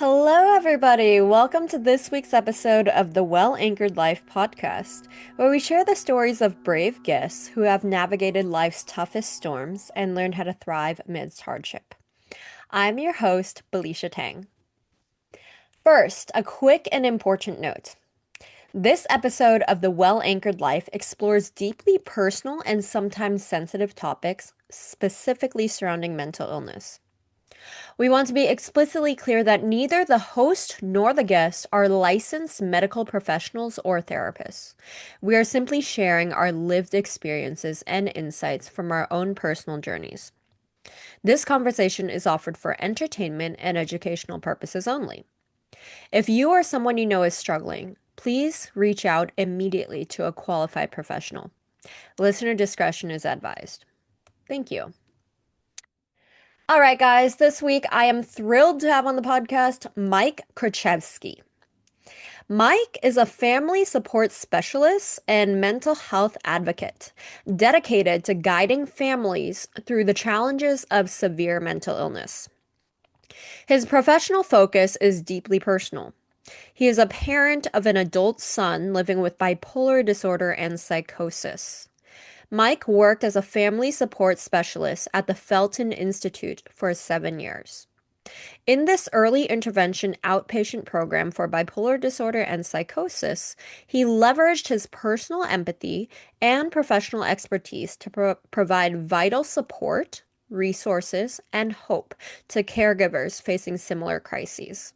Hello, everybody. Welcome to this week's episode of the Well Anchored Life podcast, where we share the stories of brave guests who have navigated life's toughest storms and learned how to thrive amidst hardship. I'm your host, Belisha Tang. First, a quick and important note. This episode of the Well Anchored Life explores deeply personal and sometimes sensitive topics, specifically surrounding mental illness. We want to be explicitly clear that neither the host nor the guest are licensed medical professionals or therapists. We are simply sharing our lived experiences and insights from our own personal journeys. This conversation is offered for entertainment and educational purposes only. If you or someone you know is struggling, please reach out immediately to a qualified professional. Listener discretion is advised. Thank you. All right, guys, this week I am thrilled to have on the podcast Mike Krechevsky. Mike is a family support specialist and mental health advocate dedicated to guiding families through the challenges of severe mental illness. His professional focus is deeply personal. He is a parent of an adult son living with bipolar disorder and psychosis. Mike worked as a family support specialist at the Felton Institute for 7 years. In this early intervention outpatient program for bipolar disorder and psychosis, he leveraged his personal empathy and professional expertise to provide vital support, resources, and hope to caregivers facing similar crises.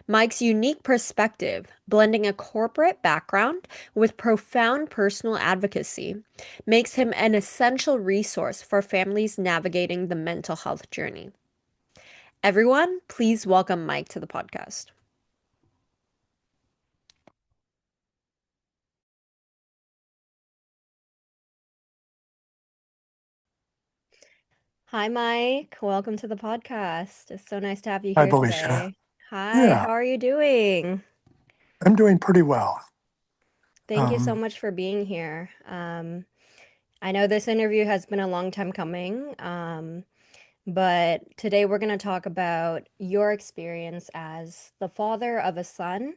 Mike's unique perspective, blending a corporate background with profound personal advocacy, makes him an essential resource for families navigating the mental health journey. Everyone, please welcome Mike to the podcast. Hi, Mike. Welcome to the podcast. It's so nice to have you Hi, here Felicia. today. Hi, Yeah, how are you doing? I'm doing pretty well. Thank you so Um, much for being here. I know this interview has been a long time coming. But today we're going to talk about your experience as the father of a son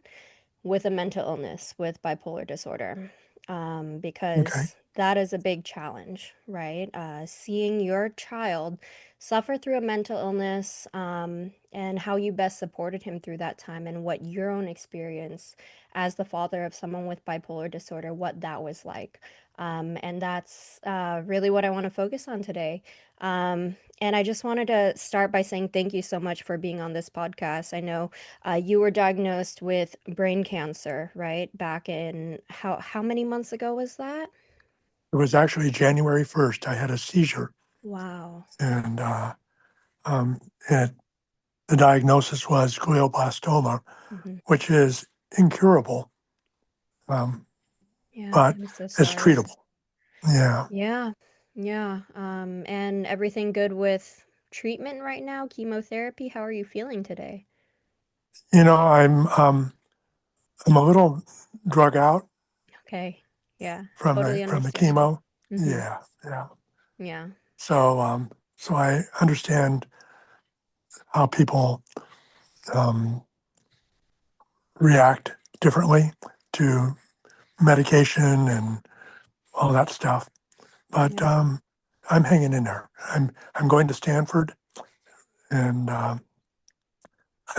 with a mental illness, with bipolar disorder, okay. because that is a big challenge, right? Seeing your child suffer through a mental illness, and how you best supported him through that time, and what your own experience as the father of someone with bipolar disorder, what that was like. And that's really what I want to focus on today. And I just wanted to start by saying thank you so much for being on this podcast. I know you were diagnosed with brain cancer, right? Back in how many months ago was that? It was actually January 1st. I had a seizure, Wow. and um, it, the diagnosis was glioblastoma, Hmm. which is incurable, um, Yeah, but I'm so it's sorry. treatable. Yeah. Yeah, yeah. And everything good with treatment right now? Chemotherapy? How are you feeling today? You know, I'm a little drug out Okay. Yeah, from totally the understand. chemo. Hmm. Yeah, yeah. Yeah. So I understand how people um, react differently to medication and all that stuff. But Yeah. I'm hanging in there. I'm going to Stanford, and I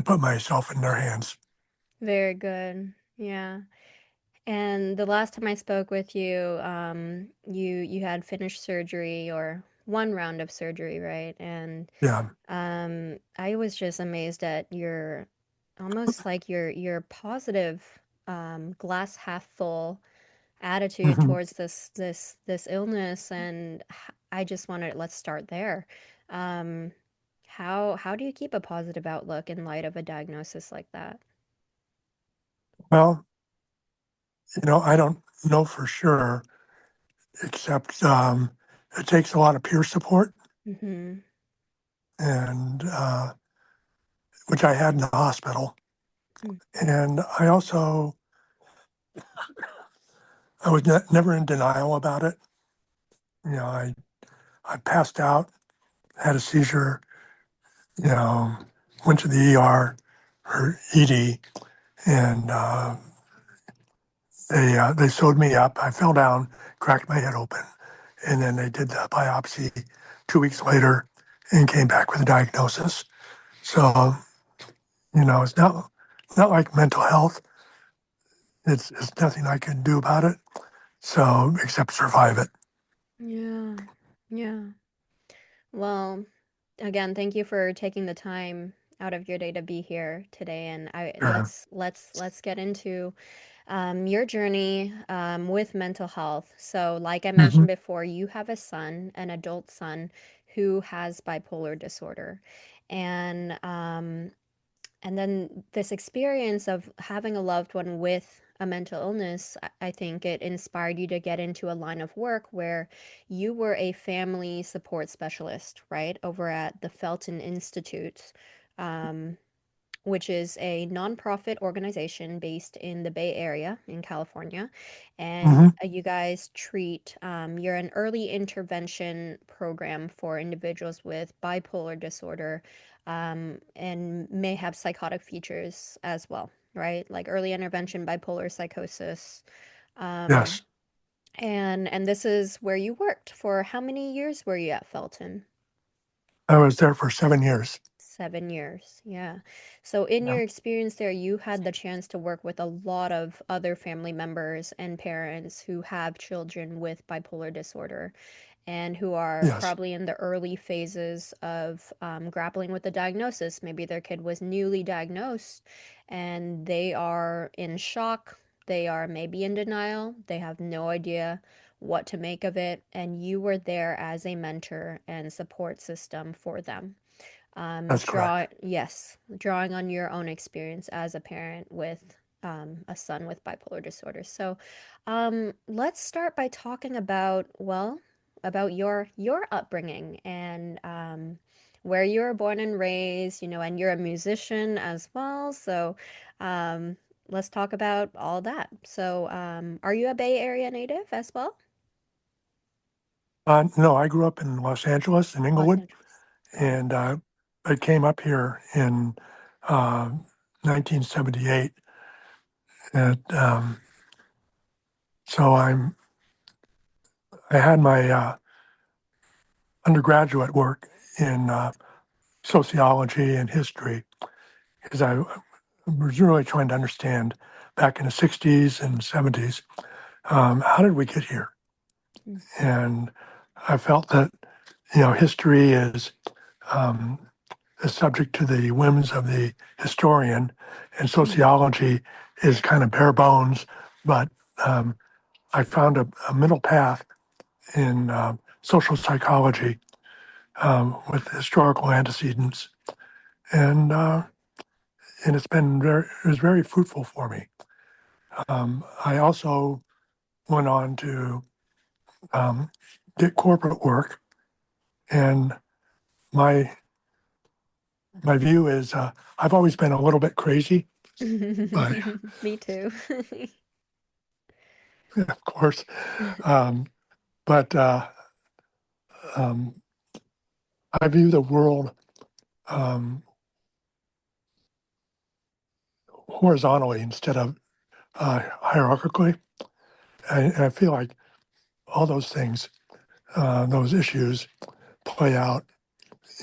put myself in their hands. Very good. Yeah. And the last time I spoke with you, you had finished surgery or one round of surgery, right? And Yeah. I was just amazed at your almost like your positive, glass half full attitude hmm towards this illness, and I just wanted let's start there. Um, how do you keep a positive outlook in light of a diagnosis like that? Well, I don't know for sure, except it takes a lot of peer support, Mm-hmm. and which I had in the hospital. And I was never in denial about it. I passed out, had a seizure, you know, went to the ER, or ED, and they sewed me up. I fell down, cracked my head open, and then they did the biopsy 2 weeks later and came back with a diagnosis. So it's not like mental health. It's nothing I can do about it. So except survive it. Yeah. Yeah. Well, again, thank you for taking the time out of your day to be here today, and I Sure. let's get into your journey with mental health. So, like I Hmm. mentioned before, you have a son, an adult son, who has bipolar disorder, and and then this experience of having a loved one with a mental illness, I think it inspired you to get into a line of work where you were a family support specialist, right, over at the Felton Institute, um, which is a nonprofit organization based in the Bay Area in California. And Hmm. you guys treat, you're an early intervention program for individuals with bipolar disorder, and may have psychotic features as well, right? Like early intervention, bipolar psychosis. Um, Yes, and this is where you worked. For how many years were you at Felton? I was there for 7 years. 7 years, yeah. So in Yeah. your experience there, you had the chance to work with a lot of other family members and parents who have children with bipolar disorder and who are Yes, probably in the early phases of grappling with the diagnosis. Maybe their kid was newly diagnosed and they are in shock. They are maybe in denial. They have no idea what to make of it. And you were there as a mentor and support system for them. that's correct. Drawing on your own experience as a parent with a son with bipolar disorder. So, let's start by talking about, well, about your upbringing and where you were born and raised, and you're a musician as well. So, um, let's talk about all that. So, are you a Bay Area native as well? No, I grew up in Los Angeles, in Los Inglewood, Angeles. Got it. and I came up here in uh, 1978. And so I had my undergraduate work in sociology and history because I was really trying to understand back in the 60s and 70s, how did we get here? Mm, And I felt that, history um, is subject to the whims of the historian, and mhm, sociology is kind of bare bones, but um, I found a middle path in social psychology with historical antecedents, and uh, and it was very fruitful for me. I also went on to um, get corporate work, and my my view is I've always been a little bit crazy, but Me too. of course, um, but um, I view the world um, horizontally instead of hierarchically. And I feel like all those things, those issues, play out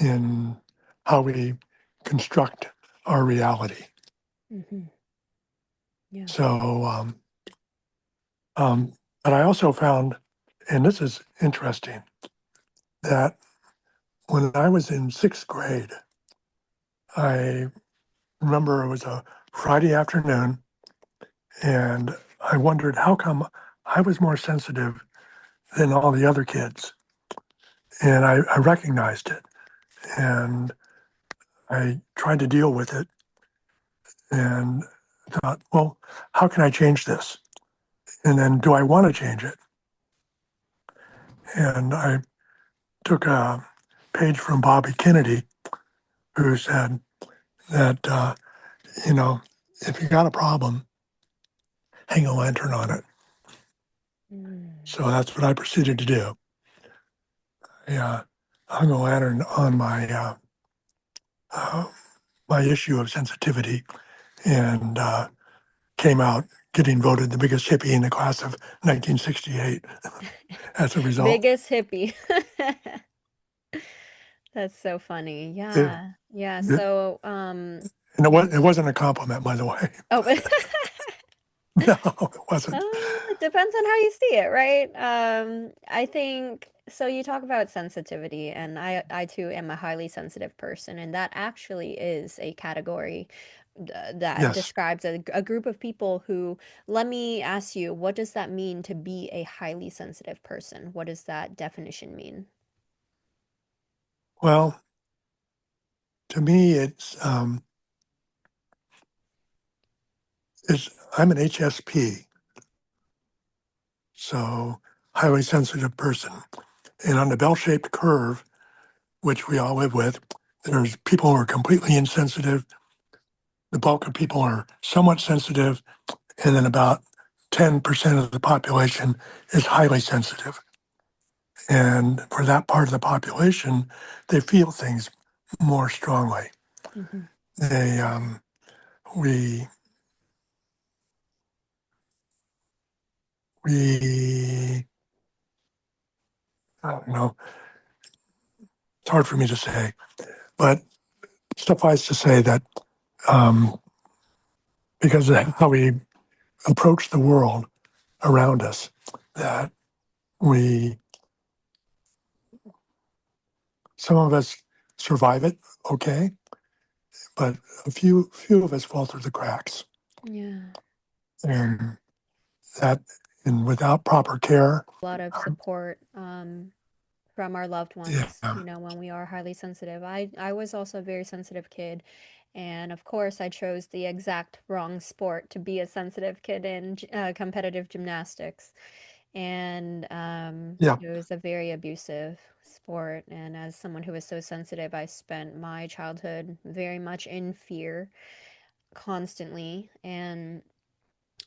in how we construct our reality. Hmm. Yeah. So, but I also found, and this is interesting, that when I was in sixth grade, I remember it was a Friday afternoon, and I wondered how come I was more sensitive than all the other kids. And I recognized it, and I tried to deal with it and thought, well, how can I change this? And then do I want to change it? And I took a page from Bobby Kennedy, who said that, you know, if you got a problem, hang a lantern on it. Mm. So that's what I proceeded to do. I hung a lantern on my my issue of sensitivity and came out getting voted the biggest hippie in the class of 1968 as a result. Biggest hippie. That's so funny. It, Yeah. Yeah. it, So, and it wasn't a compliment, by the way. oh, No, it wasn't. it depends on how you see it, right? I think so. You talk about sensitivity, and I too am a highly sensitive person, and that actually is a category that Yes. describes a group of people who, let me ask you, what does that mean to be a highly sensitive person? What does that definition mean? Well, to me, it's I'm an HSP, so highly sensitive person. And on the bell-shaped curve, which we all live with, there's people who are completely insensitive. The bulk of people are somewhat sensitive, and then about 10% of the population is highly sensitive. And for that part of the population, they feel things more strongly. Hmm. They, we, we, I don't know, it's hard for me to say, but suffice to say that um, because of how we approach the world around us, that we, some of us survive it okay, but a few of us fall through the cracks. Yeah. And that, and without proper care, A lot of support from our loved ones, yeah, when we are highly sensitive. I was also a very sensitive kid, and of course, I chose the exact wrong sport to be a sensitive kid in competitive gymnastics. And yeah, it was a very abusive sport. And as someone who was so sensitive, I spent my childhood very much in fear constantly, and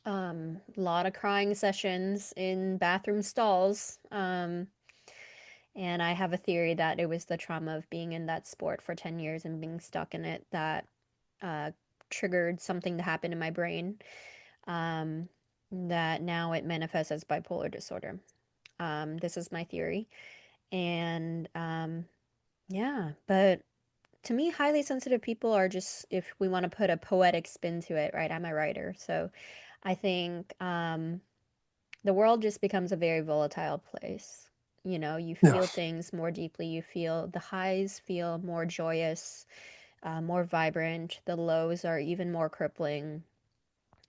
a lot of crying sessions in bathroom stalls. And I have a theory that it was the trauma of being in that sport for 10 years and being stuck in it that uh, triggered something to happen in my brain, um, that now it manifests as bipolar disorder. This is my theory. And yeah, but to me, highly sensitive people are just, if we want to put a poetic spin to it, right? I'm a writer. So I think the world just becomes a very volatile place. You feel yes, things more deeply. You feel the highs feel more joyous, more vibrant. The lows are even more crippling.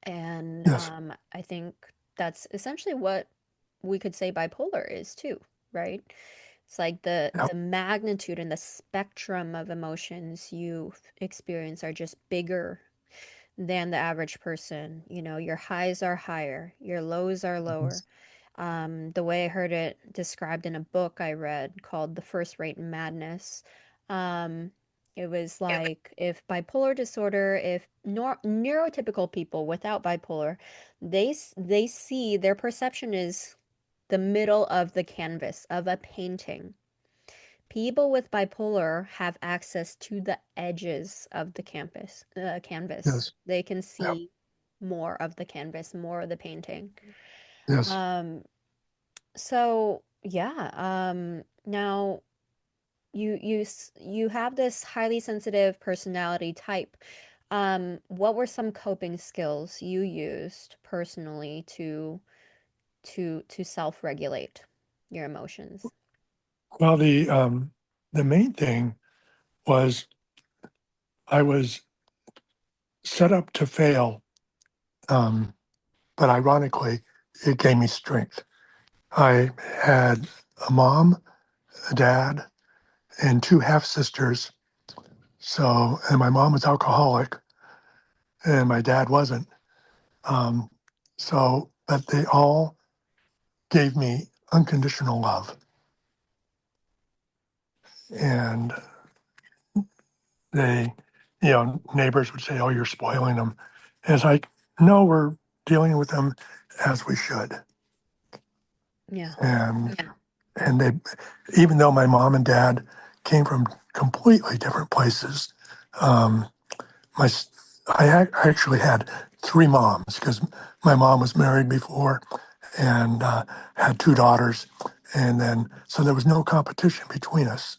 And yes, I think that's essentially what we could say bipolar is too, right? It's like the yeah, the magnitude and the spectrum of emotions you experience are just bigger than the average person. Your highs are higher, your lows are lower. The way I heard it described in a book I read called The First Rate Madness, um, it was like if bipolar disorder, if neurotypical people without bipolar, they see their perception is the middle of the canvas of a painting. People with bipolar have access to the edges of the canvas. yes, They can yeah, see more of the canvas, more of the painting. yes. Um, so yeah, now you have this highly sensitive personality type. What were some coping skills you used personally to self-regulate your emotions? Well, the main thing was I was set up to fail, um, but ironically, it gave me strength. I had a mom, a dad, and two half sisters. So, and my mom was alcoholic, and my dad wasn't. Um, but they all gave me unconditional love, and they, neighbors would say, "Oh, you're spoiling them," and it's like, no, we're dealing with them as we should. Yeah. And and they, even though my mom and dad came from completely different places, um, my I actually had three moms because my mom was married before and had two daughters, and then so there was no competition between us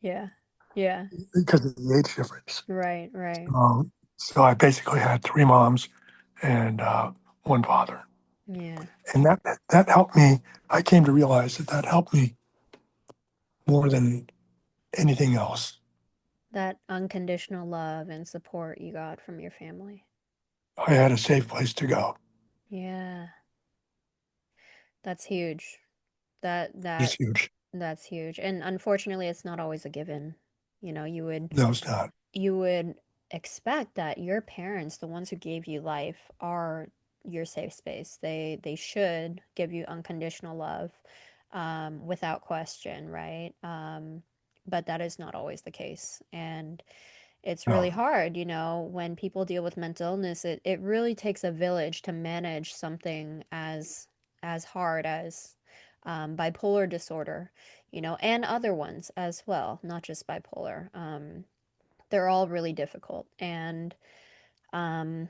Yeah. Yeah. because of the age difference. Right, right. So I basically had three moms and one father, Yeah. and that helped me. I came to realize that that helped me more than anything else. That unconditional love and support you got from your family. I had a safe place to go. Yeah. That's huge. That It's that huge. that's huge. And unfortunately, it's not always a given. No, it's not. You would expect that your parents, the ones who gave you life, are your safe space. They should give you unconditional love, without question, right? But that is not always the case. And it's really No, hard, when people deal with mental illness, it really takes a village to manage something as hard as bipolar disorder, and other ones as well, not just bipolar. They're all really difficult. And um,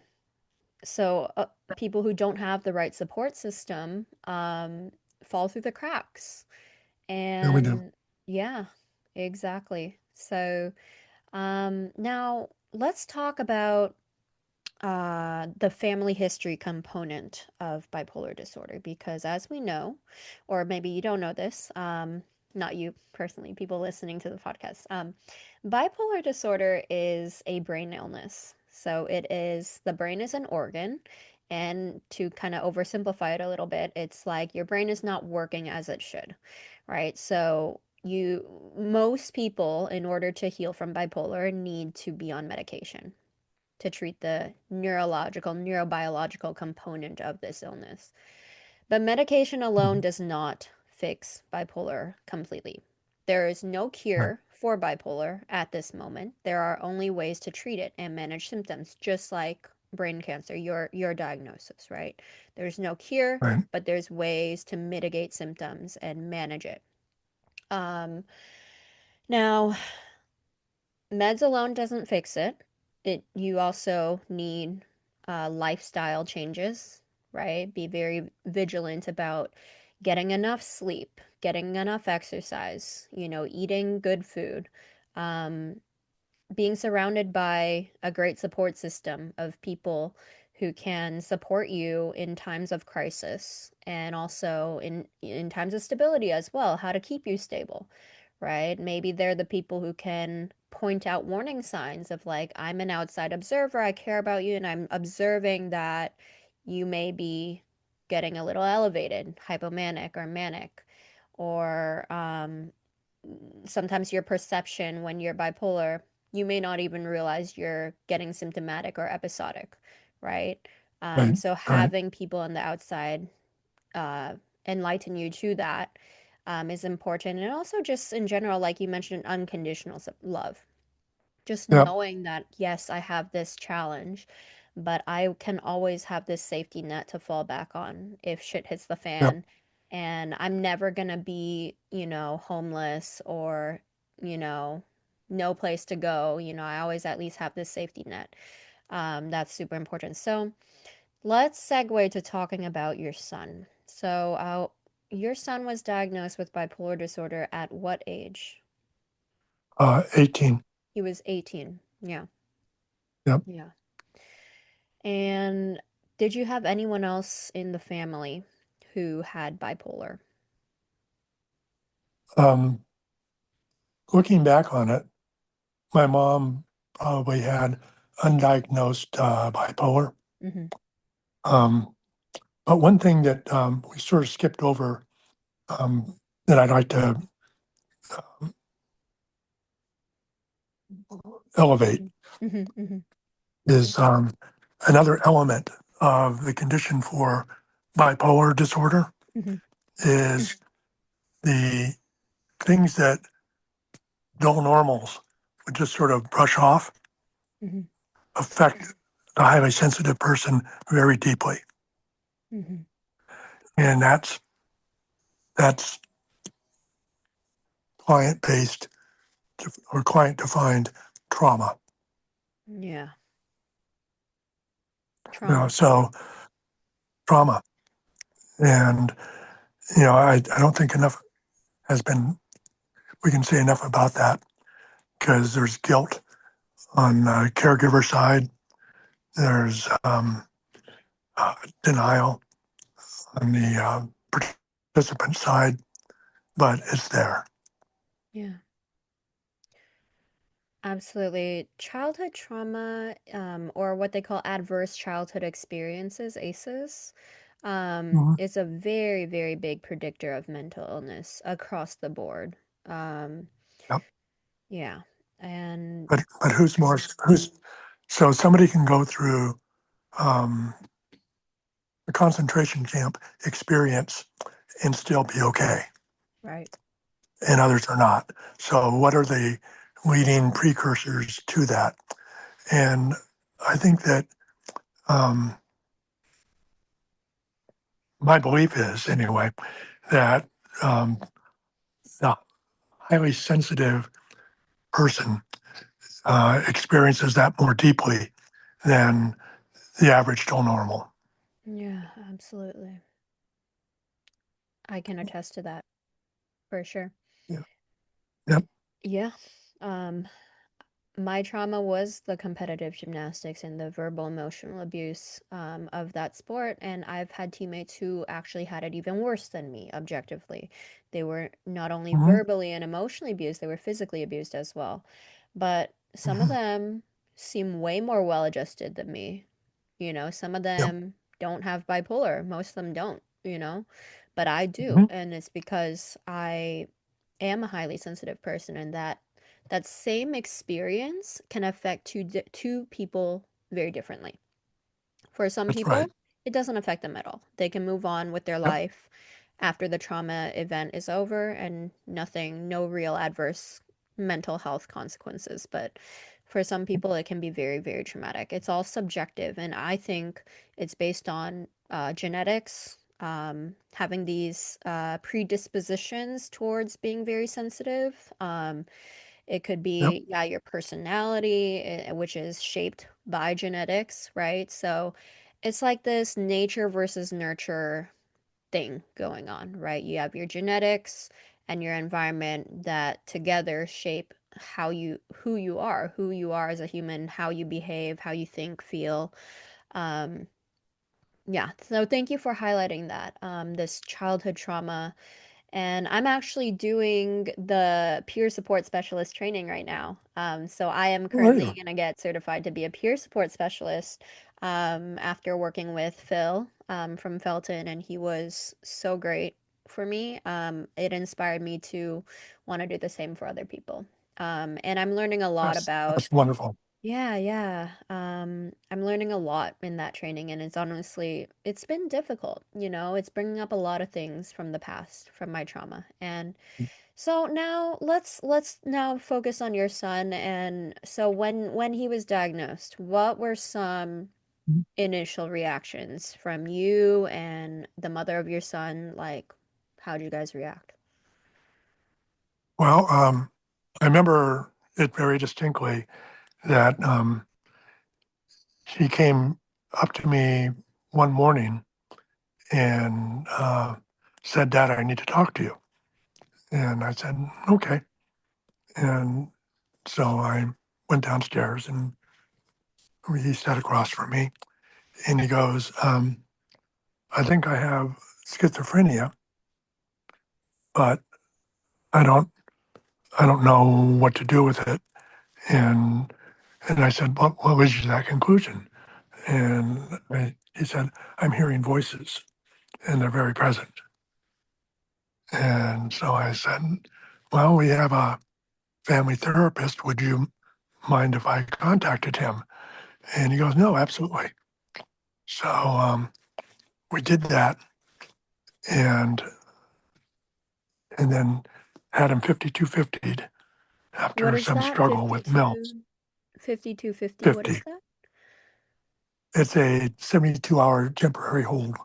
so people who don't have the right support system fall through the cracks. here we do. And yeah, exactly. So now let's talk about the family history component of bipolar disorder, because as we know, or maybe you don't know this, not you personally, people listening to the podcast, bipolar disorder is a brain illness. So the brain is an organ, and to kind of oversimplify it a little bit, it's like your brain is not working as it should, right? So most people, in order to heal from bipolar, need to be on medication to treat the neurological, neurobiological component of this illness. But medication alone Mhm. does not fix bipolar completely. There is no Right, cure for bipolar at this moment. There are only ways to treat it and manage symptoms, just like brain cancer, your diagnosis, right? There's no cure, right, but there's ways to mitigate symptoms and manage it. Um, Now, meds alone doesn't fix it. You also need lifestyle changes, right? Be very vigilant about getting enough sleep, getting enough exercise, eating good food, um, being surrounded by a great support system of people who can support you in times of crisis, and also in times of stability as well, how to keep you stable, right? Maybe they're the people who can point out warning signs of, like, I'm an outside observer, I care about you, and I'm observing that you may be getting a little elevated, hypomanic or manic, or sometimes your perception when you're bipolar, you may not even realize you're getting symptomatic or episodic, right? right, So right. having people on the outside uh, enlighten you to that is important. And also, just in general, like you mentioned, unconditional love. Just Yep, knowing that, yes, I have this challenge, but I can always have this safety net to fall back on if shit hits the yep, fan. And I'm never gonna be, homeless, or, you know, no place to go. I always at least have this safety net. That's super important. So let's segue to talking about your son. So, your son was diagnosed with bipolar disorder at what age? 18. He was 18. Yeah. Yep. Yeah. And did you have anyone else in the family who had bipolar? Um, Looking back on it, my mom probably had undiagnosed bipolar. Mm-hmm. Um, but one thing that we sort of skipped over that I'd like to elevate Mm-hmm. Mm-hmm. Mm-hmm. is another element of the condition for bipolar disorder Mm-hmm. is the things that dull normals would just sort of brush off Mm-hmm. affect the highly sensitive person very deeply. Mm-hmm. And that's client based or client defined trauma. Yeah. You know, Trauma. so trauma. And, I don't think enough has been, we can say enough about that because there's guilt on the caregiver side. There's uh, denial on the participant side, but it's there. Yeah. Absolutely. Childhood trauma, or what they call adverse childhood experiences, ACEs, Mhm. is a very, very big predictor of mental illness across the board. Um, Yep. yeah. And But who's so somebody can go through um, a concentration camp experience and still be okay, right. and others are not. So what are the leading precursors to that? And I think that um, my belief is anyway that um, the highly sensitive person experiences that more deeply than the average to normal. Yeah, absolutely. I can attest to that for sure. Yeah. Yep. Yeah. Um, my trauma was the competitive gymnastics and the verbal emotional abuse of that sport. And I've had teammates who actually had it even worse than me, objectively. They were not only Hmm. verbally and emotionally abused, they were physically abused as well. But some of Hmm. them seem way more well adjusted than me. Some of Yep. them don't have bipolar, most of them don't, but I do. Hmm. And it's because I am a highly sensitive person, and that same experience can affect two people very differently. For some That's right. people, it doesn't affect them at all. They can move on with their Yep. life after the trauma event is over and no real adverse mental health consequences. But for some people, it can be very, very traumatic. It's all subjective, and I think it's based on genetics. Having these predispositions towards being very sensitive. It could Yep. be, yeah, your personality, which is shaped by genetics, right? So it's like this nature versus nurture thing going on, right? You have your genetics and your environment that together shape who you are as a human, how you behave, how you think, feel. Um, yeah, so thank you for highlighting that. This childhood trauma, and I'm actually doing the peer support specialist training right now. So I am Well, there you currently go. going to get certified to be a peer support specialist after working with Phil from Felton, and he was so great for me. It inspired me to want to do the same for other people. And I'm learning a lot about That's wonderful. yeah, yeah. I'm learning a lot in that training, and it's been difficult, It's bringing up a lot of things from the past, from my trauma. And so now let's now focus on your son. And so when he was diagnosed, what were some initial reactions from you and the mother of your son? Like, how'd you guys react? Well, I remember it very distinctly that he came up to me one morning and said, "Dad, I need to talk to you." And I said, "Okay." And so I went downstairs and he sat across from me and he goes, "I think I have schizophrenia, but I don't, I don't know what to do with it." And I said, "What was that conclusion?" And he said, "I'm hearing voices and they're very present." And so I said, "Well, we have a family therapist. Would you mind if I contacted him?" And he goes, "No, absolutely." So we did that, and then had him 52-50'd What after is some that? struggle with meds. 5250. What is 50. that? It's a 72-hour temporary hold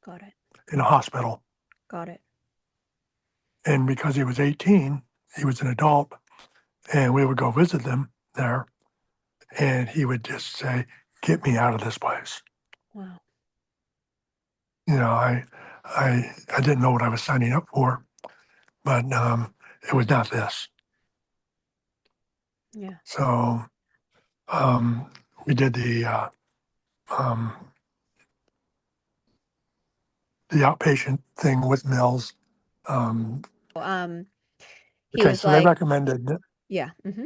Got it. in a hospital. Got it. And because he was 18, he was an adult, and we would go visit them there. and he would just say, "Get me out of this place." Wow. You know, I didn't know what I was signing up for, but it was not this. Yeah. So um, we did um, the outpatient thing with Mills. Um, Um, he okay, was so they like, recommended, yeah. Mm-hmm.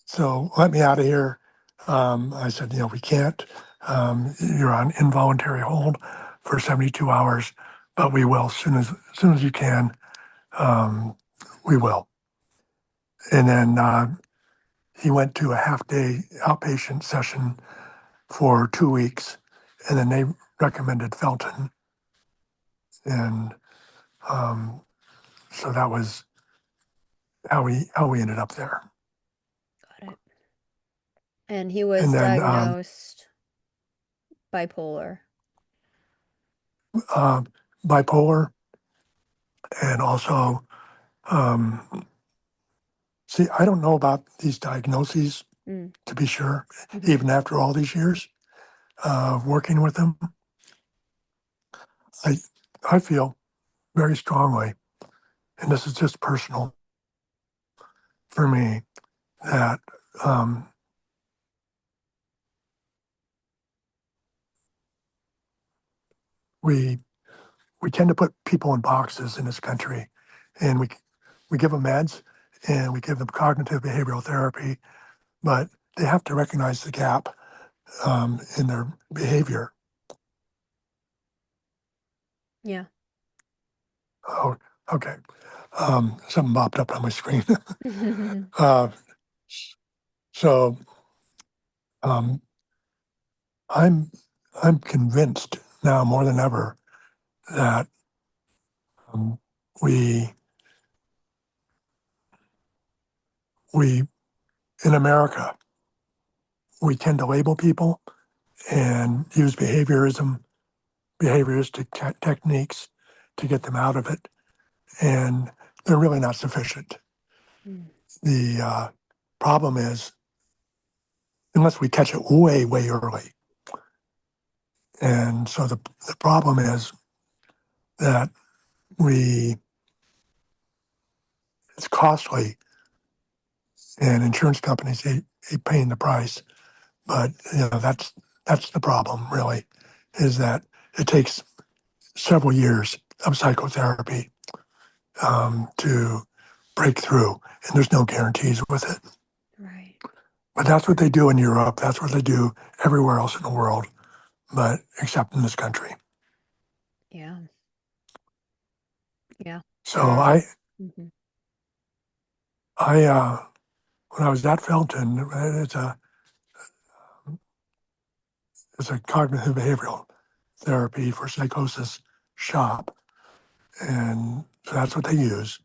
so let me out of here. I said, we can't. You're on involuntary hold for 72 hours, but we will as soon as you can. Um, we will. And then he went to a half day outpatient session for 2 weeks, and then they recommended Felton, and um, so that was how we ended up there. Got it. And he And was then diagnosed bipolar. uh, bipolar, and also um, see, I don't know about these diagnoses Mm. to be sure, Mm-hmm. even after all these years working with them. I I feel very strongly, and this is just personal for me, that um, we we tend to put people in boxes in this country, and we give them meds and we give them cognitive behavioral therapy, but they have to recognize the gap in their behavior. Yeah. Oh, okay. Something popped up on my screen. uh, so um, I'm I'm convinced now more than ever that um, we we in America we tend to label people and use behavioristic techniques to get them out of it, and they're really not sufficient. Mm. The problem is, unless we catch it way, way early, and so the problem is that we it's costly, and insurance companies hate paying the price. But that's the problem, really, is that it takes several years of psychotherapy to break through, and there's no guarantees with it. Right. But that's what they do in Europe. That's what they do everywhere else in the world, but except in this country. Yeah. Yeah. So There are. I, Mm-hmm. I, when I was at Felton, it's a cognitive behavioral therapy for psychosis shop, and so that's what they use.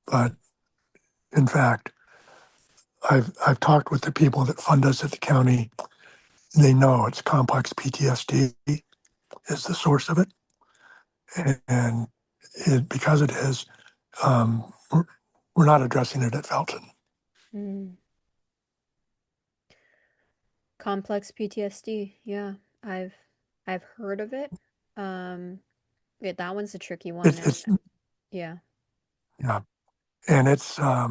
But in fact, I've talked with the people that fund us at the county. They know it's complex PTSD is the source of it, and because it is, we're not addressing it at Felton. Mm. Complex PTSD. Yeah. I've I've heard of it. Um, yeah, that one's a tricky one, and It's yeah. yeah, and it's I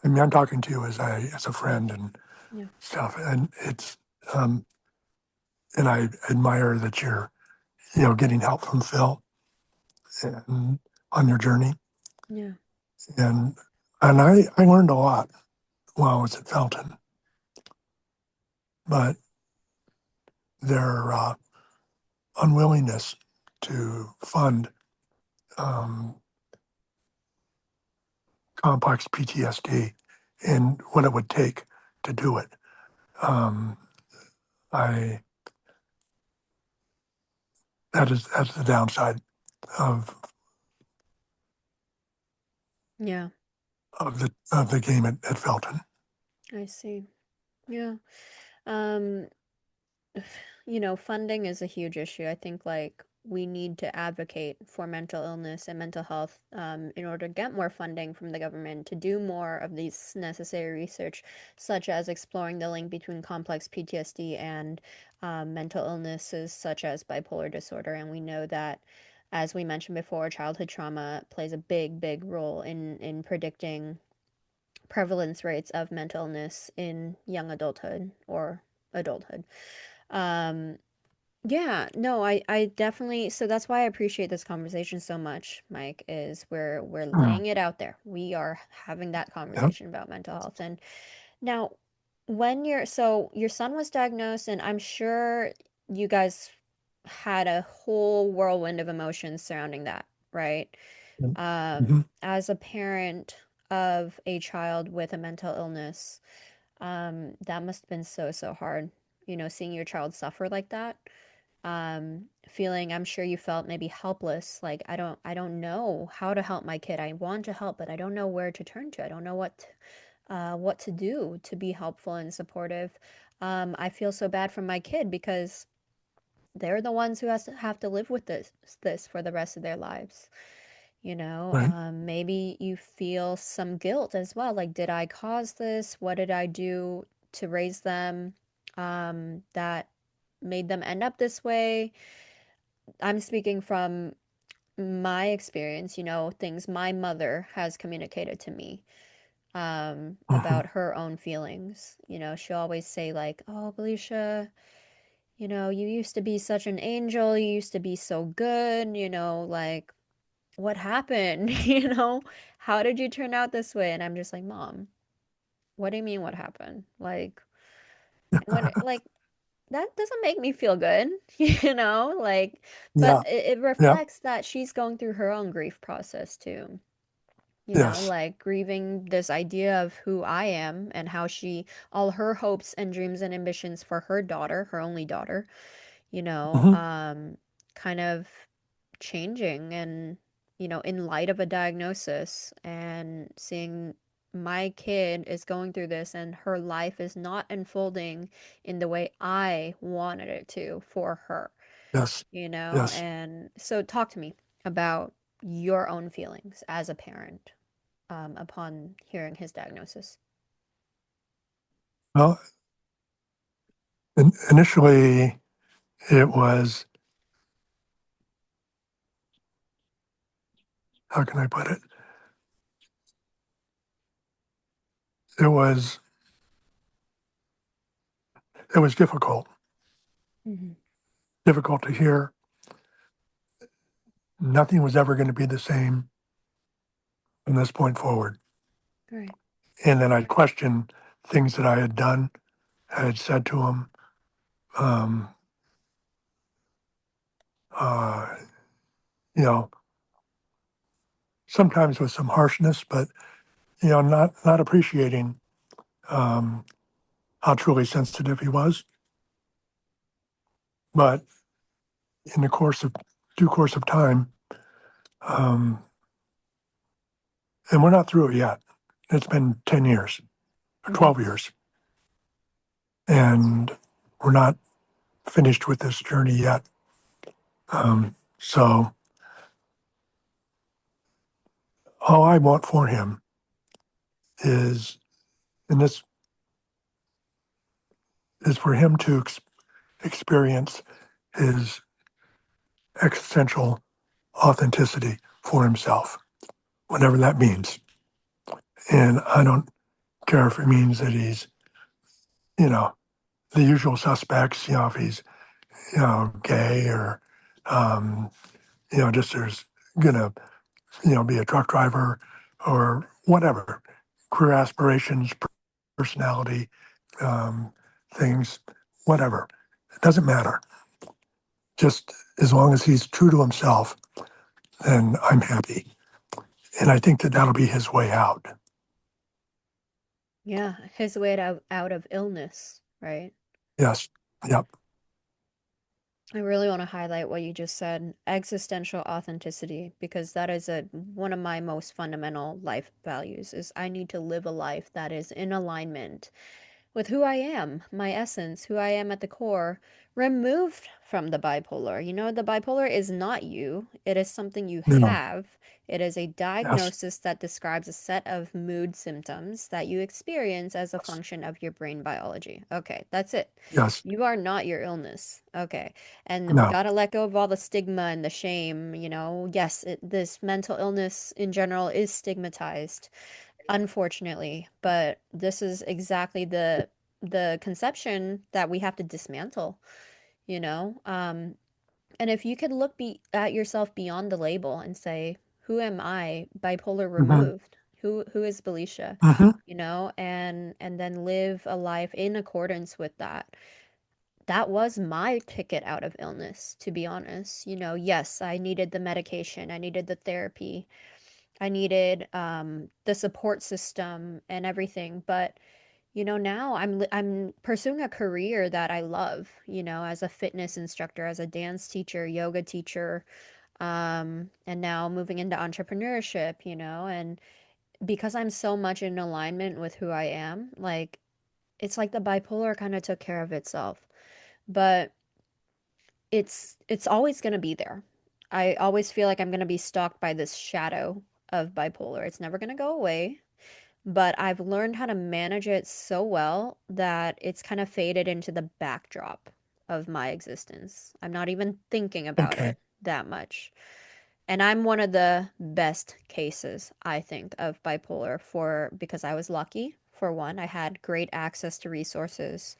mean, I'm talking to you as a friend and Yeah. stuff, and it's um, and I admire that you're getting help from Phil and on your journey, Yeah. and I learned a lot while I was at Felton, but their unwillingness to fund um, complex PTSD and what it would take to do it. Um, I that's the downside of Yeah. the game at Felton. I see. Yeah. Um, funding is a huge issue. I think like we need to advocate for mental illness and mental health in order to get more funding from the government to do more of these necessary research, such as exploring the link between complex PTSD and mental illnesses such as bipolar disorder. And we know that, as we mentioned before, childhood trauma plays a big role in predicting prevalence rates of mental illness in young adulthood or adulthood. Um, yeah, no, I definitely, so that's why I appreciate this conversation so much, Mike, is we're Mm, laying it out there. We are having that yep. conversation about mental health. And now, when so your son was diagnosed, and I'm sure you guys had a whole whirlwind of emotions surrounding that, right? Mm-hmm. As a parent of a child with a mental illness, that must have been so hard, seeing your child suffer like that. Feeling, I'm sure you felt maybe helpless, like I don't know how to help my kid. I want to help, but I don't know where to turn to. I don't know what to do to be helpful and supportive. I feel so bad for my kid because they're the ones who has to have to live with this for the rest of their lives. Right. Maybe you feel some guilt as well. Like, did I cause this? What did I do to raise them that made them end up this way? I'm speaking from my experience, things my mother has communicated to me Mm-hmm. about her own feelings. She'll always say, like, oh, Felicia, you used to be such an angel. You used to be so good, like, what happened? How did you turn out this way? And I'm just like, Mom, what do you mean what happened? Like that doesn't make me feel good, like, but Yeah. it Yeah. reflects that she's going through her own grief process too. Yes. Like grieving this idea of who I am and how all her hopes and dreams and ambitions for her daughter, her only daughter, you know, Mm-hmm. um, kind of changing and, in light of a diagnosis and seeing my kid is going through this and her life is not unfolding in the way I wanted it to for her, Yes. Yes. and so talk to me about your own feelings as a parent upon hearing his diagnosis. Well, initially it was, how can I put it? It was it was Hmm. difficult to hear. Nothing was ever going to be the same from this point forward. Right. And then I'd question things that I had done, I had said to him, um, uh, you know, sometimes with some harshness, but not appreciating um, how truly sensitive he was. But in the due course of time, um, and we're not through it yet. It's been 10 years, or Hmm. 12 years, and we're not finished with this journey yet. So all I want for him is, and this is for him to experience his existential authenticity for himself, whatever that means. And I don't care if it means that he's, you know, the usual suspects, if he's, gay or, um, just there's gonna, be a truck driver or whatever, career aspirations, personality, um, things, whatever. It doesn't matter. Just as long as he's true to himself, then I'm happy. And I think that that'll be his way out. Yeah, his way out of illness, right? Yes. Yep. I really want to highlight what you just said, existential authenticity, because that is one of my most fundamental life values is I need to live a life that is in alignment with who I am, my essence, who I am at the core, removed from the bipolar. You know, the bipolar is not you, it is something you No. have. It is a Yes. diagnosis that describes a set of mood symptoms that you experience as a Yes. function of your brain biology. Okay, that's it. Yes. You are not your illness. Okay. And we No. got to let go of all the stigma and the shame. Yes, this mental illness in general is stigmatized, unfortunately, but this is exactly the conception that we have to dismantle, you know? And if you could look at yourself beyond the label and say, who am I, bipolar Hmm. removed? Who is Belisha? Hmm. And then live a life in accordance with that. That was my ticket out of illness, to be honest. Yes, I needed the medication, I needed the therapy, I needed the support system and everything. But now I'm pursuing a career that I love. As a fitness instructor, as a dance teacher, yoga teacher, and now moving into entrepreneurship. And because I'm so much in alignment with who I am, like it's like the bipolar kind of took care of itself. But it's always going to be there. I always feel like I'm going to be stalked by this shadow of bipolar. It's never going to go away, but I've learned how to manage it so well that it's kind of faded into the backdrop of my existence. I'm not even thinking about Okay. it that much. And I'm one of the best cases, I think, of bipolar for because I was lucky. For one, I had great access to resources.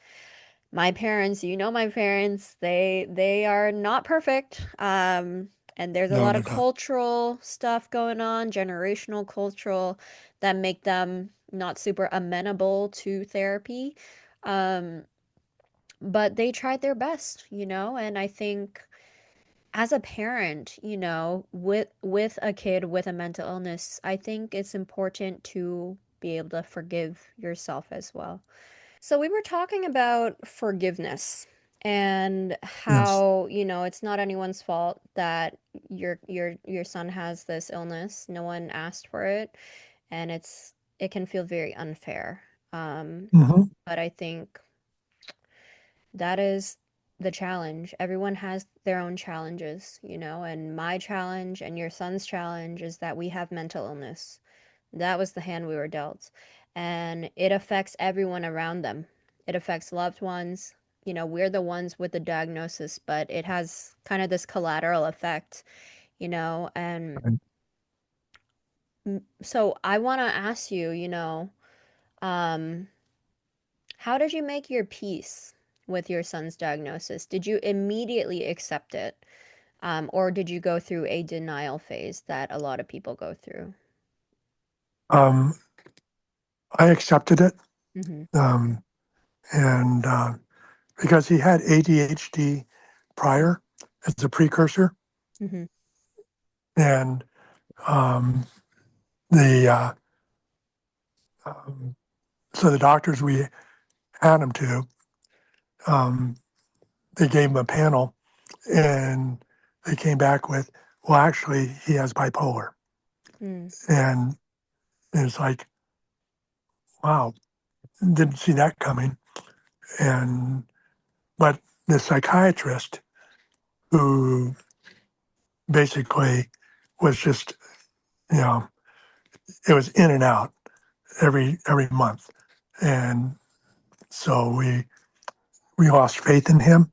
My parents, my parents, they are not perfect. And there's a No, lot of no, no. cultural stuff going on, generational cultural, that make them not super amenable to therapy. Um, but they tried their best, and I think as a parent, with a kid with a mental illness, I think it's important to be able to forgive yourself as well. So we were talking about forgiveness and Yes. how, it's not anyone's fault that your son has this illness. No one asked for it, and it can feel very unfair. Um, Hmm. but I think that is the challenge. Everyone has their own challenges, and my challenge and your son's challenge is that we have mental illness. That was the hand we were dealt. And it affects everyone around them. It affects loved ones. We're the ones with the diagnosis, but it has kind of this collateral effect, and so I want to ask you, um, how did you make your peace with your son's diagnosis? Did you immediately accept it? Or did you go through a denial phase that a lot of people go through? Um, I accepted it, Mm-hmm. um, and because he had ADHD prior as a precursor, Mm-hmm. and um, the um, so the doctors we had him to, um, they gave him a panel, and they came back with, well, actually, he has bipolar, Mm. and it's like, wow, didn't see that coming. And but the psychiatrist who basically was just, you know, it was in and out every month, and so we lost faith in him,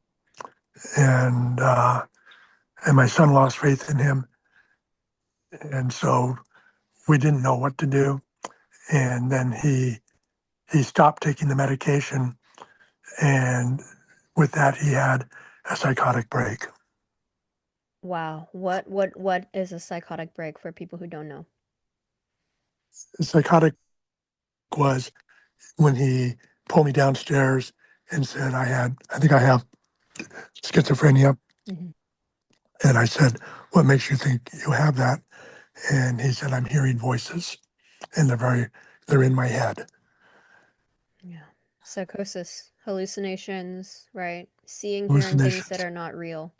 and my son lost faith in him, and so we didn't know what to do. And then he stopped taking the medication, and with that he had a psychotic break. Wow. What is a psychotic break for people who don't know? The psychotic was when he pulled me downstairs and said I think I have schizophrenia. Hmm. And I said, what makes you think you have that? And he said, I'm hearing voices, and they're in my head. Yeah. Psychosis, hallucinations, right? Seeing, hearing things that Hallucinations. are not real.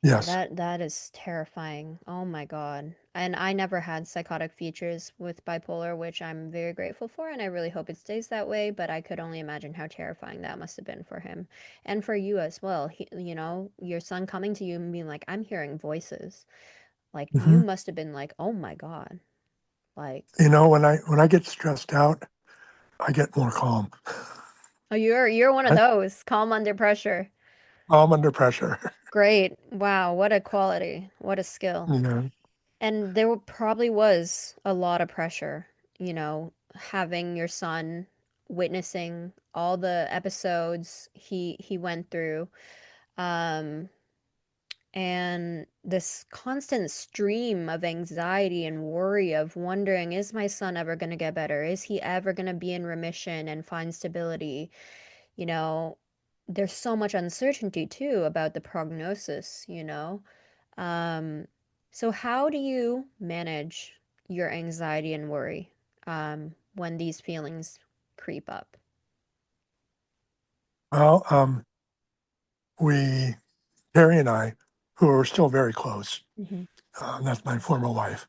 Yeah, Yes. that is terrifying. Oh my God. And I never had psychotic features with bipolar, which I'm very grateful for, and I really hope it stays that way, but I could only imagine how terrifying that must have been for him. And for you as well. Your son coming to you and being like, "I'm hearing voices." Like you Hmm. must have been like, "Oh my God." Like, When I get stressed out, I get more calm. oh, you're one of I, those, calm under pressure. I'm under pressure. Great. Wow, what a quality. What a skill. You know. And there probably was a lot of pressure, having your son witnessing all the episodes he went through, um, and this constant stream of anxiety and worry of wondering, is my son ever going to get better? Is he ever going to be in remission and find stability? You know, there's so much uncertainty too about the prognosis. Um, so how do you manage your anxiety and worry when these feelings creep up? Well, we, Terry and I, who are still very close, Hmm. that's my former wife,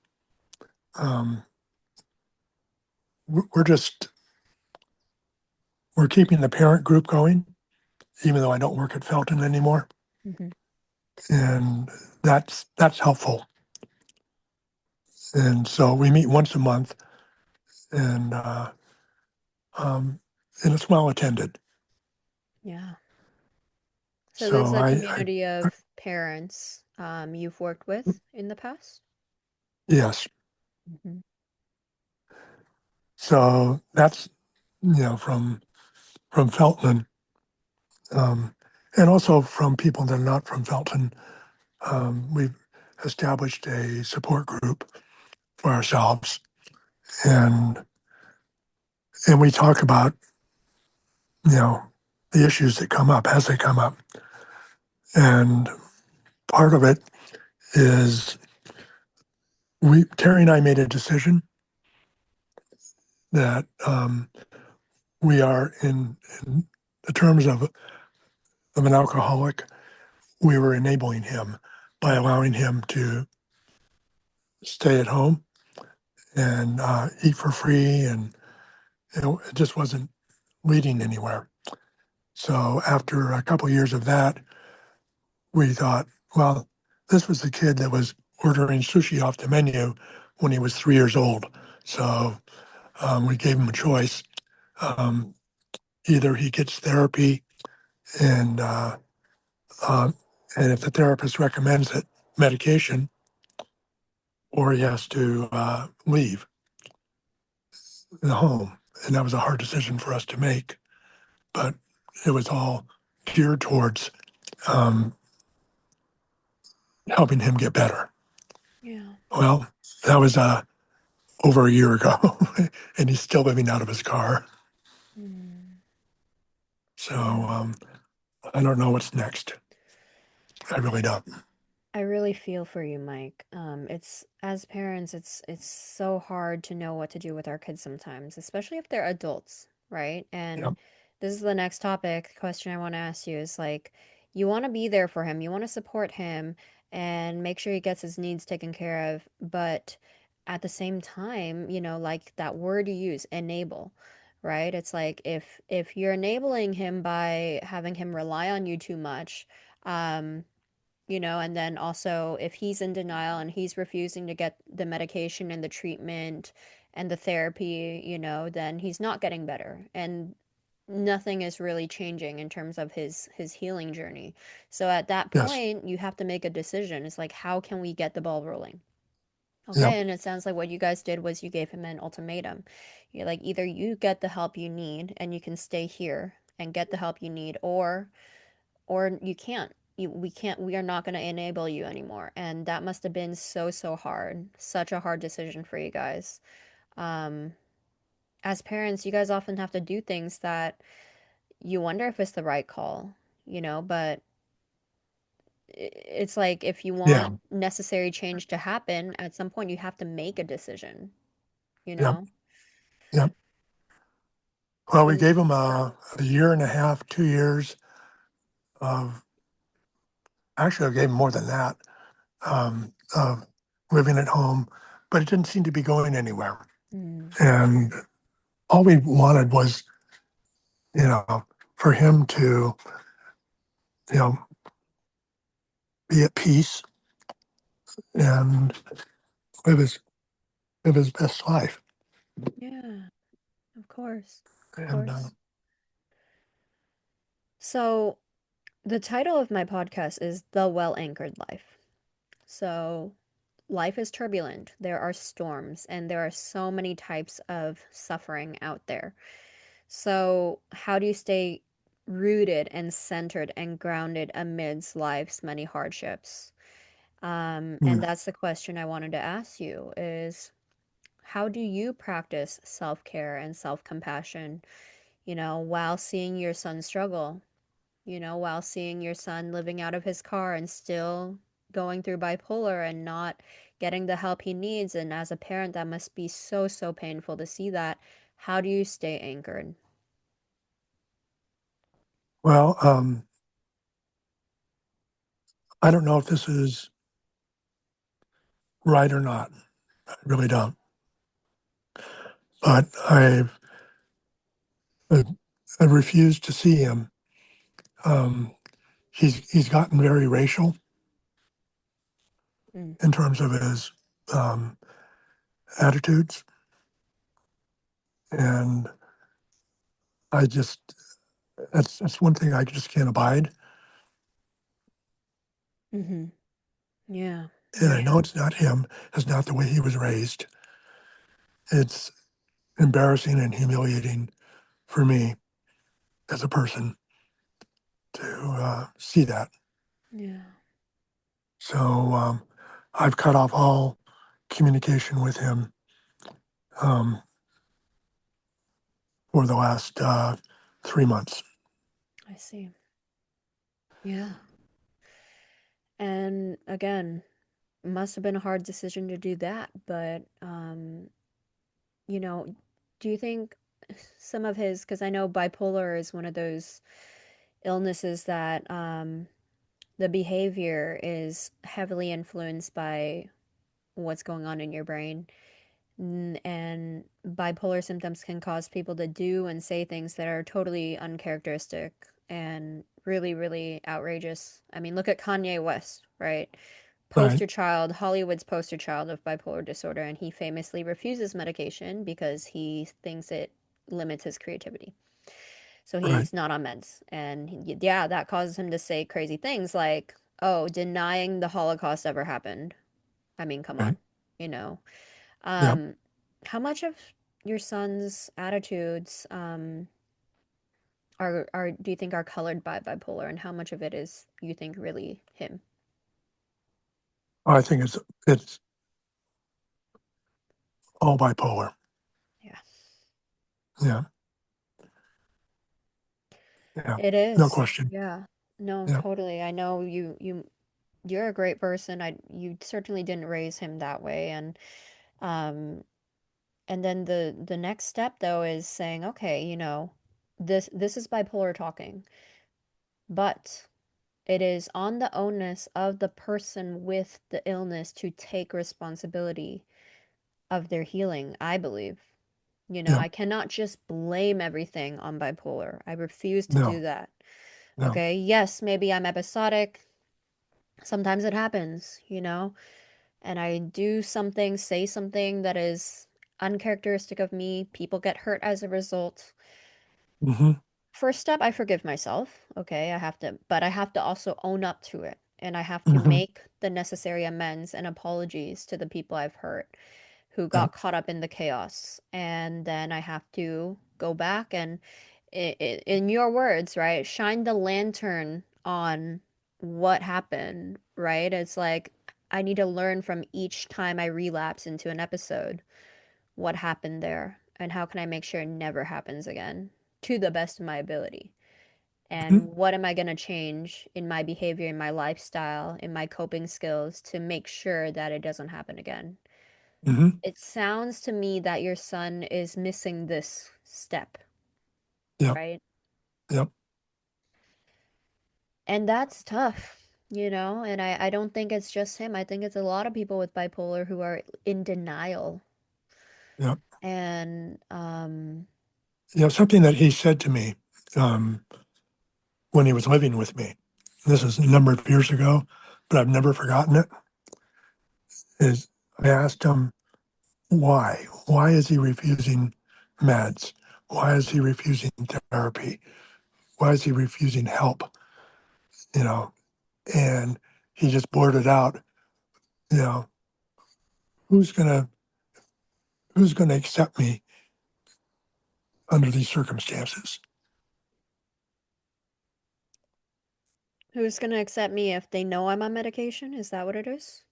um, we're just, we're keeping the parent group going, even though I don't work at Felton anymore. Hmm. And that's helpful. And so we meet once a month, and um, and it's well attended. Yeah. So this is So a I community of parents you've worked with in the past? yes. Hmm. So that's from Felton, and also from people that are not from Felton. We've established a support group for ourselves, and and we talk about you know the issues that come up as they come up, and part of it is we Terry and I made a decision that we are in the terms of an alcoholic, we were enabling him by allowing him to stay at home and eat for free, and it just wasn't leading anywhere. So after a couple of years of that, we thought, well, this was the kid that was ordering sushi off the menu when he was 3 years old. So we gave him a choice. Um, Either he gets therapy and uh, and if the therapist recommends it, medication, or he has to leave the home. And that was a hard decision for us to make, but it was all geared towards um, helping him get better. Yeah. Well, that was over a year ago, and he's still living out of his car. Mm. So Yeah. I don't know what's next. I really don't. I really feel for you, Mike. It's as parents, it's so hard to know what to do with our kids sometimes, especially if they're adults, right? And Yep. this is the next topic question I want to ask you is like, you want to be there for him, you want to support him and make sure he gets his needs taken care of, but at the same time, like that word you use, enable, right? It's like if you're enabling him by having him rely on you too much, um, and then also if he's in denial and he's refusing to get the medication and the treatment and the therapy, then he's not getting better. And nothing is really changing in terms of his healing journey. So at that Yes. point, you have to make a decision. It's like, how can we get the ball rolling? Okay, Yep. and it sounds like what you guys did was you gave him an ultimatum. You're like, either you get the help you need and you can stay here and get the help you need, or you can't. We are not going to enable you anymore. And that must have been so, so hard. Such a hard decision for you guys. Um, as parents, you guys often have to do things that you wonder if it's the right call, but it's like if you Yeah. want necessary change to happen, at some point you have to make a decision, you Yep. know? Yep. Well, we And gave him a year and a half, 2 years of actually, I gave him more than that, of living at home, but it didn't seem to be going anywhere. Mm. And all we wanted was, you know, for him to, you know, be at peace and live his live his best life. Yeah, of course. Of And course. So, the title of my podcast is The Well Anchored Life. So, life is turbulent. There are storms, and there are so many types of suffering out there. So, how do you stay rooted and centered and grounded amidst life's many hardships? And mm, that's the question I wanted to ask you is how do you practice self-care and self-compassion, while seeing your son struggle, while seeing your son living out of his car and still going through bipolar and not getting the help he needs. And as a parent, that must be so, so painful to see that. How do you stay anchored? well, I don't know if this is right or not. I really don't. But I, I refuse to see him. Um, he's gotten very racial Mm, in terms of his um, attitudes, and I just that's one thing I just can't abide. mm-hmm. Yeah, And I yeah, know it's not him. It's not the way he was raised. It's embarrassing and humiliating for me as a person to see that. yeah. So I've cut off all communication with him um, for the last 3 months. I see. Yeah. And again, must have been a hard decision to do that, but you know, do you think some of his, because I know bipolar is one of those illnesses that the behavior is heavily influenced by what's going on in your brain. And bipolar symptoms can cause people to do and say things that are totally uncharacteristic and really, really outrageous. I mean, look at Kanye West, right? Right, Poster child, Hollywood's poster child of bipolar disorder, and he famously refuses medication because he thinks it limits his creativity. So right, he's not on meds. And yeah, that causes him to say crazy things like, oh, denying the Holocaust ever happened. I mean, come right. on, you know. Yeah. Um, how much of your son's attitudes are do you think are colored by bipolar, and how much of it is you think really him? I think it's all bipolar. Yeah, Yeah. Yeah. it No is. question. Yeah. No, Yeah. totally. I know you're a great person. You certainly didn't raise him that way, um and then the next step though is saying, okay, this is bipolar talking, but it is on the onus of the person with the illness to take responsibility of their healing, I believe. Yeah. I cannot just blame everything on bipolar. I refuse to do No. that. No. Okay, yes, maybe I'm episodic. Sometimes it happens, and I do something, say something that is uncharacteristic of me. People get hurt as a result. Hmm. First step, I forgive myself. Okay, but I have to also own up to it. And I have to Hmm. make the necessary amends and apologies to the people I've hurt who Yeah. got caught up in the chaos. And then I have to go back and, in your words, right, shine the lantern on what happened, right? It's like I need to learn from each time I relapse into an episode what happened there and how can I make sure it never happens again to the best of my ability. Hmm. And what am I going to change in my behavior, in my lifestyle, in my coping skills to make sure that it doesn't happen again? Hmm. It sounds to me that your son is missing this step, Yep. right? Yep. And that's tough. And I don't think it's just him. I think it's a lot of people with bipolar who are in denial. Yeah. And Something that he said to me um, when he was living with me, this is a number of years ago, but I've never forgotten it, is I asked him why. Why is he refusing meds? Why is he refusing therapy? Why is he refusing help? You know, and he just blurted out, you know, who's gonna who's gonna accept me under these circumstances? who's going to accept me if they know I'm on medication? Is that what it is?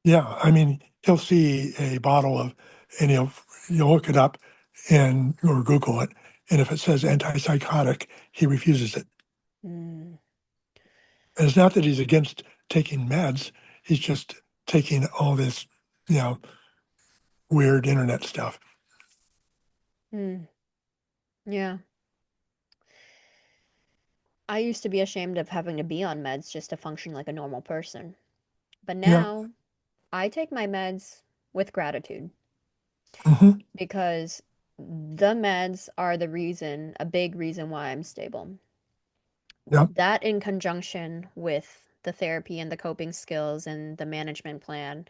Yeah, I mean, he'll see a bottle of, and he'll look it up and or Google it, and if it says antipsychotic, he refuses it. Mm, And it's not that he's against taking meds; he's just taking all this, you know, weird internet stuff. mm, yeah. I used to be ashamed of having to be on meds just to function like a normal person. But Yeah. now I take my meds with gratitude Hmm. because the meds are a big reason why I'm stable. Yeah. That in conjunction with the therapy and the coping skills and the management plan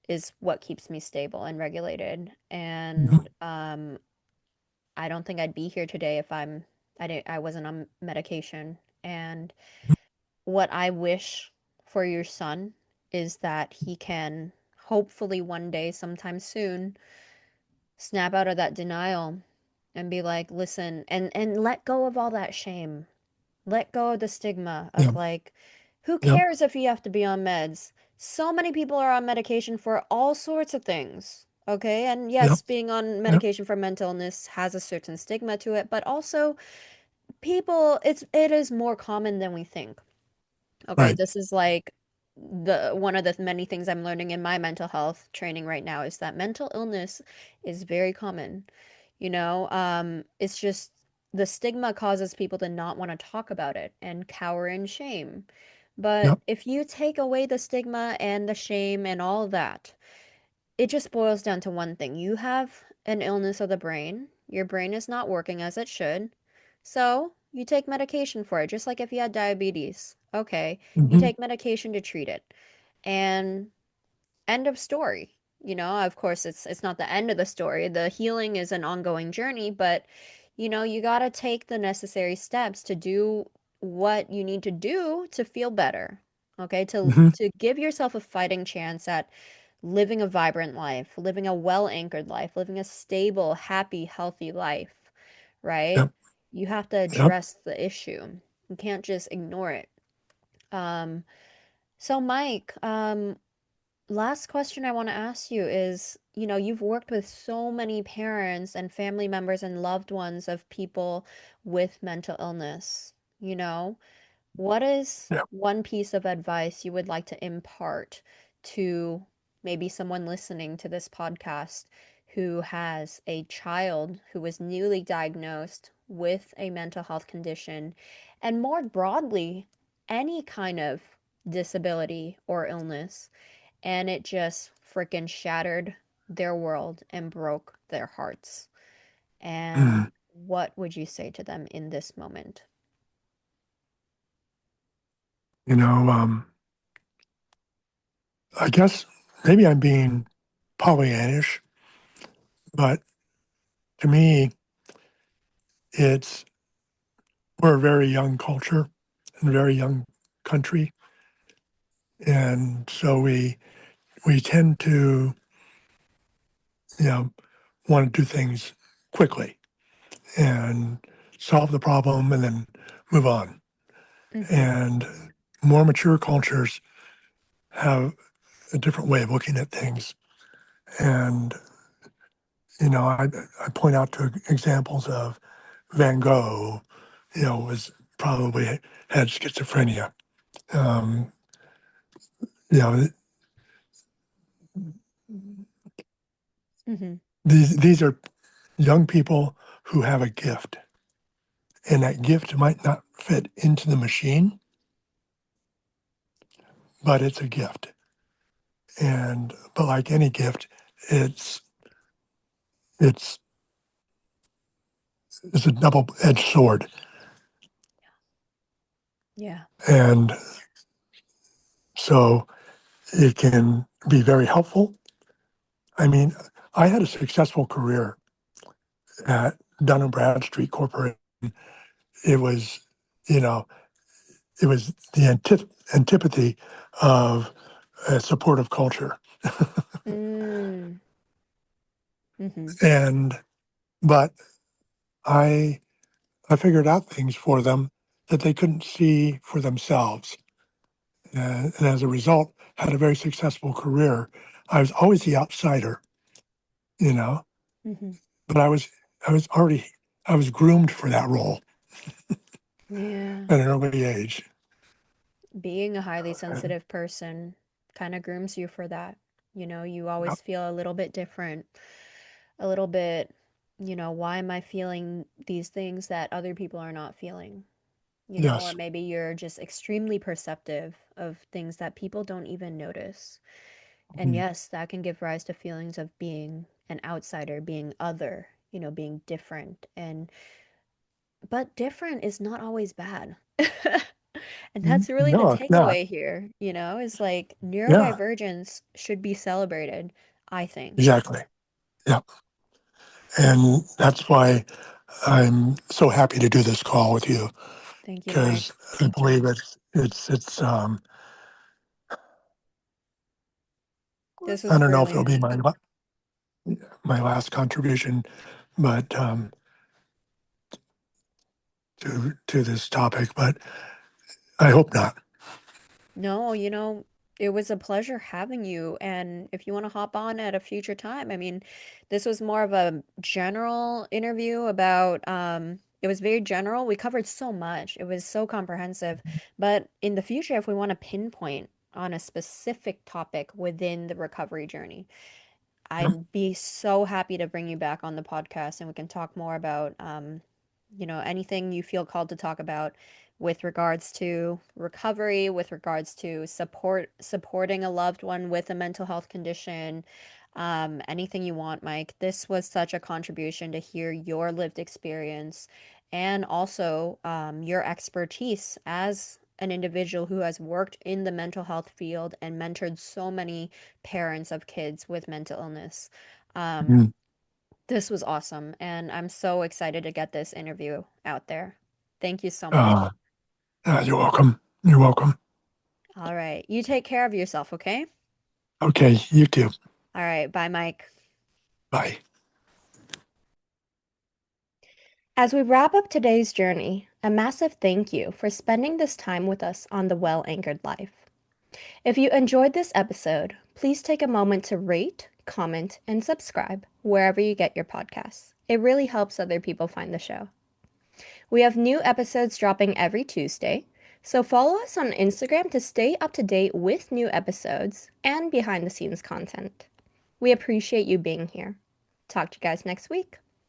is what keeps me stable and regulated. Hmm. And I don't think I'd be here today if I wasn't on medication. And what I wish for your son is that he can hopefully one day, sometime soon, snap out of that denial and be like, listen, and let go of all that shame. Let go of the stigma Yeah. of like, who Yeah. cares if you have to be on meds? So many people are on medication for all sorts of things. Okay. And Yeah. yes, being on Yeah. medication for mental illness has a certain stigma to it, but also it is more common than we think. Okay, Right. this is like the one of the many things I'm learning in my mental health training right now is that mental illness is very common. It's just the stigma causes people to not want to talk about it and cower in shame. Yeah. But if you take away the stigma and the shame and all of that, it just boils down to one thing. You have an illness of the brain. Your brain is not working as it should. So you take medication for it, just like if you had diabetes. Okay, you Hmm. take medication to treat it. And end of story. Of course it's not the end of the story. The healing is an ongoing journey, but you got to take the necessary steps to do what you need to do to feel better. Okay? To Hmm. to give yourself a fighting chance at living a vibrant life, living a well-anchored life, living a stable, happy, healthy life, right? Yep. You have to Yep. address the issue. You can't just ignore it. Um, so Mike, last question I want to ask you is, you've worked with so many parents and family members and loved ones of people with mental illness. You know, what is Yep. one piece of advice you would like to impart to maybe someone listening to this podcast who has a child who was newly diagnosed with a mental health condition, and more broadly, any kind of disability or illness, and it just freaking shattered their world and broke their hearts? And Mm. what would you say to them in this moment? You know, I guess maybe I'm being Pollyannish, but to me, it's we're a very young culture and a very young country, and so we tend to you know want to do things quickly and solve the problem and then move on. Mm-hmm. And more mature cultures have a different way of looking at things. And I point out to examples of Van Gogh, was probably had schizophrenia. Um, you know, Mm-hmm. these are young people who have a gift, and that gift might not fit into the machine, but it's a gift. And but like any gift, it's it's it's a double-edged sword, Yeah. and so it can be very helpful. I mean, I had a successful career at Dun and Bradstreet Corporation. It was, you know, it was the antipathy of a supportive culture. Mm. Mm-hmm. And but I I figured out things for them that they couldn't see for themselves, and as a result, had a very successful career. I was always the outsider, you know, Mm-hmm. but I was already I was groomed for that role Yeah. at an early age. Being a highly And, sensitive person kind of grooms you for that. You yep, always feel a little bit different, a little bit, why am I feeling these things that other people are not feeling? Or yes, maybe you're just extremely perceptive of things that people don't even notice. And mm, yes, that can give rise to feelings of being an outsider, being other, being different. But different is not always bad. And that's really the no, it's not. takeaway here, is like Yeah, neurodivergence should be celebrated, I think. exactly. Yeah, and that's why I'm so happy to do this call with you Thank you, because Mike. I believe it's. This I was don't know if it'll brilliant. be my last contribution, but to this topic, but I hope not. No, it was a pleasure having you. And if you want to hop on at a future time, I mean, this was more of a general interview about, it was very general. We covered so much. It was so comprehensive. But in the future, if we want to pinpoint on a specific topic within the recovery journey, Yep. I'd be so happy to bring you back on the podcast and we can talk more about, anything you feel called to talk about with regards to recovery, with regards to supporting a loved one with a mental health condition, anything you want, Mike. This was such a contribution to hear your lived experience and also your expertise as an individual who has worked in the mental health field and mentored so many parents of kids with mental illness. Um, Mm. this was awesome, and I'm so excited to get this interview out there. Thank you so Uh, much. you're welcome. You're welcome. All right, you take care of yourself, okay? Okay, you too. All right, bye, Mike. Bye. As we wrap up today's journey, a massive thank you for spending this time with us on the Well Anchored Life. If you enjoyed this episode, please take a moment to rate, comment, and subscribe wherever you get your podcasts. It really helps other people find the show. We have new episodes dropping every Tuesday, so follow us on Instagram to stay up to date with new episodes and behind the scenes content. We appreciate you being here. Talk to you guys next week.